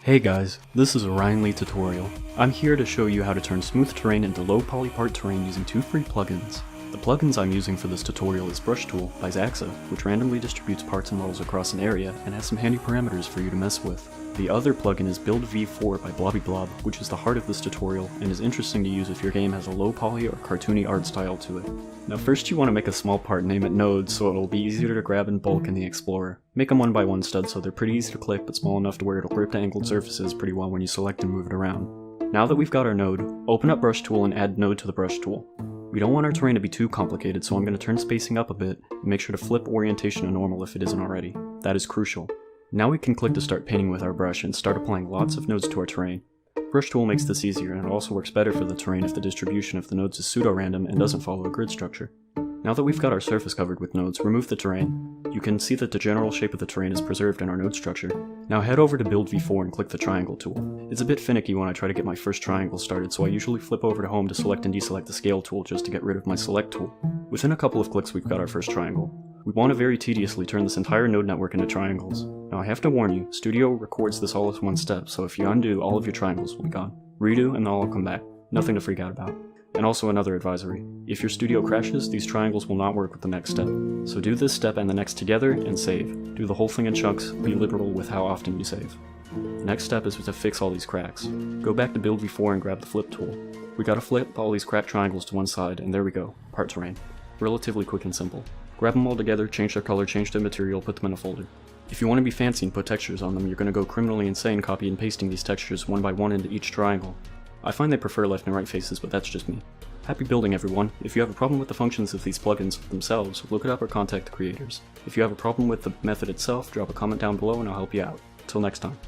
Hey guys, this is a Ryan Lee tutorial. I'm here to show you how to turn smooth terrain into low poly part terrain using two free plugins. The plugins I'm using for this tutorial is Brush Tool by Zaxa, which randomly distributes parts and models across an area and has some handy parameters for you to mess with. The other plugin is Build V4 by Blobbyblob, which is the heart of this tutorial and is interesting to use if your game has a low poly or cartoony art style to it. Now first you want to make a small part and name it nodes so it'll be easier to grab in bulk in the Explorer. Make them 1x1 studs so they're pretty easy to click but small enough to where it'll grip to angled surfaces pretty well when you select and move it around. Now that we've got our node, open up Brush Tool and add Node to the Brush Tool. We don't want our terrain to be too complicated, so I'm going to turn spacing up a bit and make sure to flip orientation to normal if it isn't already. That is crucial. Now we can click to start painting with our brush and start applying lots of nodes to our terrain. Brush Tool makes this easier, and it also works better for the terrain if the distribution of the nodes is pseudo-random and doesn't follow a grid structure. Now that we've got our surface covered with nodes, remove the terrain. You can see that the general shape of the terrain is preserved in our node structure. Now head over to Build V4 and click the triangle tool. It's a bit finicky when I try to get my first triangle started, so I usually flip over to Home to select and deselect the scale tool just to get rid of my select tool. Within a couple of clicks we've got our first triangle. We want to very tediously turn this entire node network into triangles. Now I have to warn you, Studio records this all as one step, so if you undo, all of your triangles will be gone. Redo and they'll all come back. Nothing to freak out about. And also another advisory. If your Studio crashes, these triangles will not work with the next step. So do this step and the next together and save. Do the whole thing in chunks, be liberal with how often you save. The next step is to fix all these cracks. Go back to Build V4 and grab the flip tool. We gotta flip all these cracked triangles to one side, and there we go, part terrain. Relatively quick and simple. Grab them all together, change their color, change their material, put them in a folder. If you want to be fancy and put textures on them, you're going to go criminally insane copying and pasting these textures one by one into each triangle. I find they prefer left and right faces, but that's just me. Happy building, everyone. If you have a problem with the functions of these plugins themselves, look it up or contact the creators. If you have a problem with the method itself, drop a comment down below and I'll help you out. Till next time.